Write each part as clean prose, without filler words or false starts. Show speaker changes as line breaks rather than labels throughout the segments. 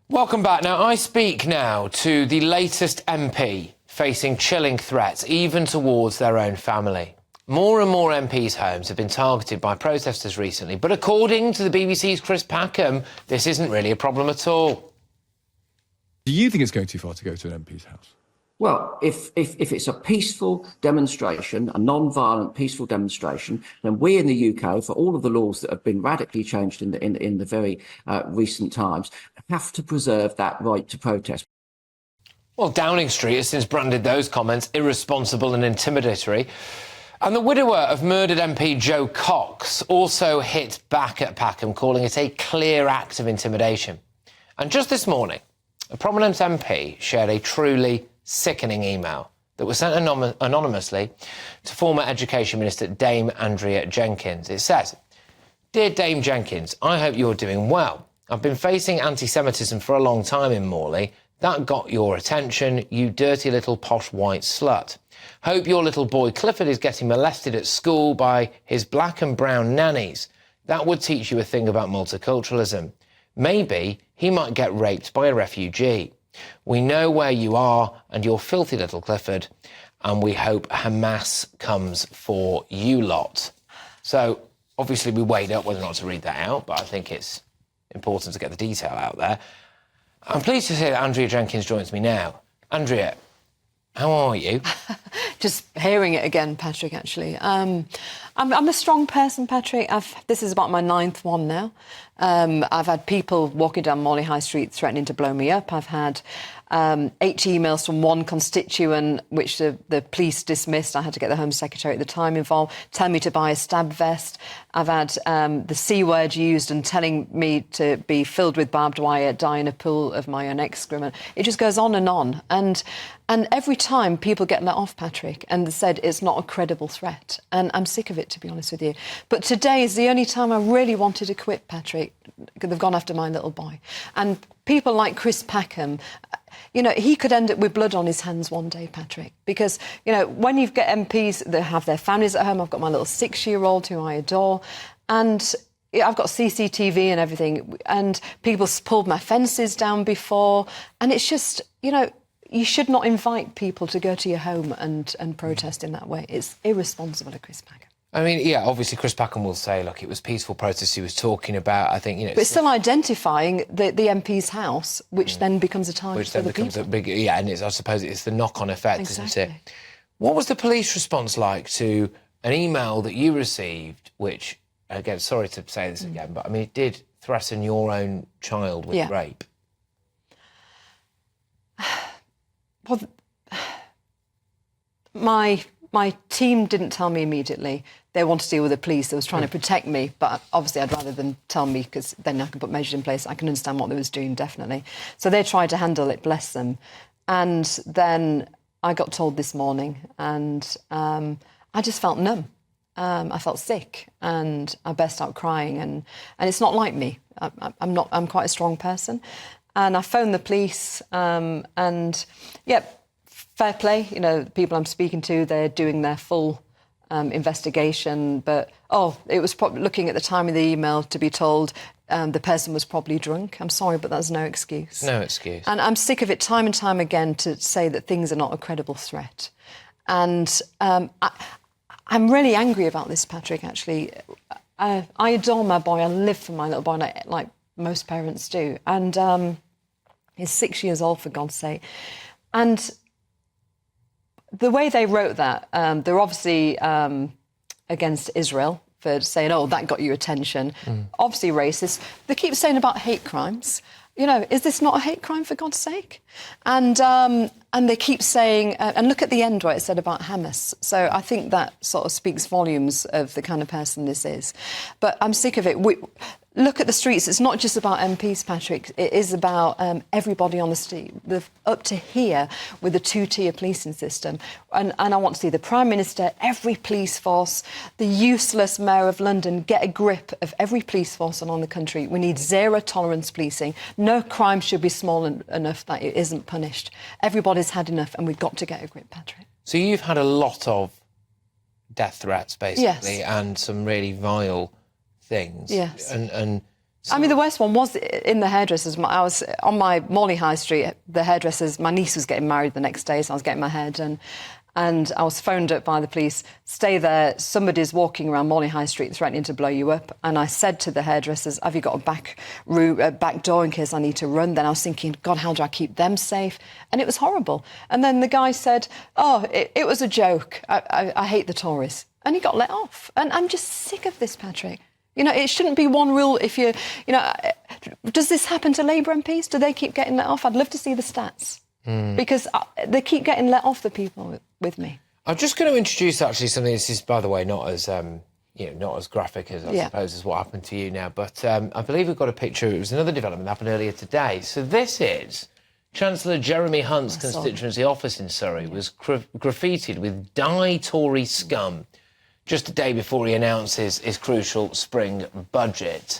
Welcome back. Now, I speak now to the latest MP facing chilling threats, even towards their own family. More and more MPs' homes have been targeted by protesters recently, but according to the BBC's Chris Packham, this isn't really a problem at all.
Do you think it's going too far to go to an MP's house?
Well, if it's a peaceful demonstration, a non-violent peaceful demonstration, then we in the UK, for all of the laws that have been radically changed in the very recent times, have to preserve that right to protest.
Well, Downing Street has since branded those comments irresponsible and intimidatory. And the widower of murdered MP Jo Cox also hit back at Packham, calling it a clear act of intimidation. And just this morning, a prominent MP shared a truly sickening email that was sent anonymously to former Education Minister Dame Andrea Jenkyns. It says, "Dear Dame Jenkins, I hope you're doing well. I've been facing anti-Semitism for a long time in Morley. That got your attention, you dirty little posh white slut. Hope your little boy Clifford is getting molested at school by his black and brown nannies. That would teach you a thing about multiculturalism. Maybe he might get raped by a refugee. We know where you are and your filthy little Clifford, and we hope Hamas comes for you lot." So, obviously, we weighed up whether or not to read that out, but I think it's important to get the detail out there. I'm pleased to say that Andrea Jenkyns joins me now. Andrea, how are you?
Just hearing it again, Patrick, actually. I'm a strong person, Patrick. This is about my 9th one now. I've had people walking down Morley High Street threatening to blow me up. I've had 8 emails from one constituent, which the police dismissed. I had to get the Home Secretary at the time involved, telling me to buy a stab vest. I've had the C word used and telling me to be filled with barbed wire, die in a pool of my own excrement. It just goes on. And every time people get let off, Patrick, and said it's not a credible threat. And I'm sick of it, to be honest with you. But today is the only time I really wanted to quit, Patrick. They've gone after my little boy. And people like Chris Packham, you know, he could end up with blood on his hands one day, Patrick. Because, you know, when you get MPs that have their families at home, I've got my little 6-year-old who I adore, and I've got CCTV and everything, and people pulled my fences down before, and it's just, you know, you should not invite people to go to your home and protest in that way. It's irresponsible of Chris Packham.
I mean, yeah, obviously Chris Packham will say, look, it was peaceful protests he was talking about. I think, you know...
But it's still identifying the MP's house, which then becomes a target for the people. Which then becomes
a big... Yeah, and I suppose it's the knock-on effect,
exactly.
Isn't it? What was the police response like to an email that you received, which, again, sorry to say this again, but, I mean, it did threaten your own child with rape?
Well, my team didn't tell me immediately. They wanted to deal with the police. They was trying to protect me, but obviously I'd rather them tell me, because then I can put measures in place. I can understand what they was doing, definitely. So they tried to handle it, bless them. And then I got told this morning, and I just felt numb. I felt sick, and I burst out crying. And it's not like me. I'm quite a strong person. And I phoned the police, and, yeah, fair play. You know, the people I'm speaking to, they're doing their full investigation. But, it was probably looking at the time of the email to be told the person was probably drunk. I'm sorry, but that's no excuse.
No excuse.
And I'm sick of it time and time again to say that things are not a credible threat. And I'm really angry about this, Patrick, actually. I adore my boy. I live for my little boy, like most parents do. And he's 6 years old, for God's sake. And the way they wrote that, they're obviously against Israel for saying, that got your attention. Obviously racist. They keep saying about hate crimes. You know, is this not a hate crime, for God's sake? And they keep saying, and look at the end where it said about Hamas. So I think that sort of speaks volumes of the kind of person this is. But I'm sick of it. Look at the streets. It's not just about MPs, Patrick. It is about everybody on the street, up to here with the 2-tier policing system. And I want to see the Prime Minister, every police force, the useless Mayor of London get a grip of every police force along the country. We need zero tolerance policing. No crime should be small enough that it isn't punished. Everybody's had enough, and we've got to get a grip, Patrick.
So you've had a lot of death threats, basically,
yes,
and some really vile things.
Yes.
And
I mean, the worst one was in the hairdressers. I was on my Morley High Street, the hairdressers. My niece was getting married the next day, so I was getting my hair done. And I was phoned up by the police, stay there, somebody's walking around Morley High Street threatening to blow you up. And I said to the hairdressers, have you got a back door in case I need to run? Then I was thinking, God, how do I keep them safe? And it was horrible. And then the guy said, oh, it was a joke. I hate the Tories. And he got let off. And I'm just sick of this, Patrick. You know, it shouldn't be one rule if you know, does this happen to Labour MPs? Do they keep getting let off? I'd love to see the stats. Because they keep getting let off, the people with me. I'm
just going to introduce actually something. This is, by the way, not as not as graphic as I suppose as what happened to you now. But I believe we've got a picture. It was another development that happened earlier today. So this is Chancellor Jeremy Hunt's constituency office in Surrey was graffitied with "Die Tory Scum" just a day before he announces his crucial spring budget.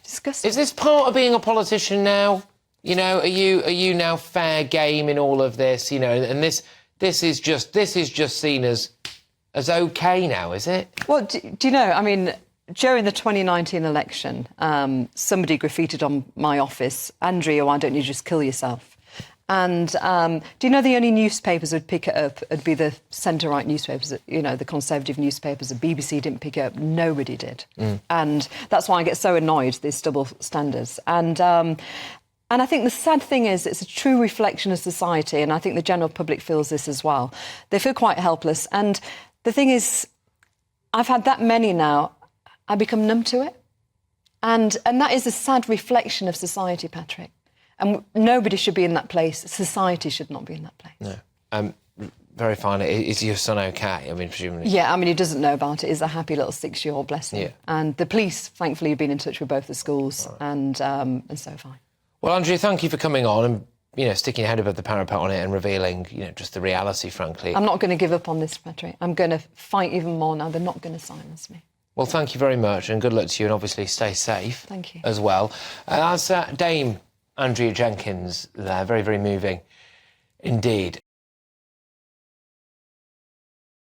Disgusting.
Is this part of being a politician now? You know, are you now fair game in all of this? You know, and this is just seen as okay now, is it?
Well, do you know? I mean, during the 2019 election, somebody graffitied on my office, "Andrea, why don't you just kill yourself?" And do you know the only newspapers would pick it up? It'd be the centre-right newspapers, you know, the Conservative newspapers. The BBC didn't pick it up. Nobody did. And that's why I get so annoyed, these double standards. And I think the sad thing is it's a true reflection of society, and I think the general public feels this as well. They feel quite helpless. And the thing is, I've had that many now, I become numb to it. And that is a sad reflection of society, Patrick. And nobody should be in that place. Society should not be in that place.
No. Very fine. Is your son okay? I mean, presumably.
Yeah, I mean, he doesn't know about it. He's a happy little 6-year-old, bless him.
Yeah.
And the police, thankfully, have been in touch with both the schools, and so fine.
Well, Andrea, thank you for coming on and, you know, sticking your head above the parapet on it and revealing, you know, just the reality, frankly.
I'm not going to give up on this, Patrick. I'm going to fight even more now. They're not going to silence me.
Well, thank you very much, and good luck to you, and obviously stay safe.
Thank you.
As well. That's Dame Andrea Jenkyns there. Very, very moving indeed.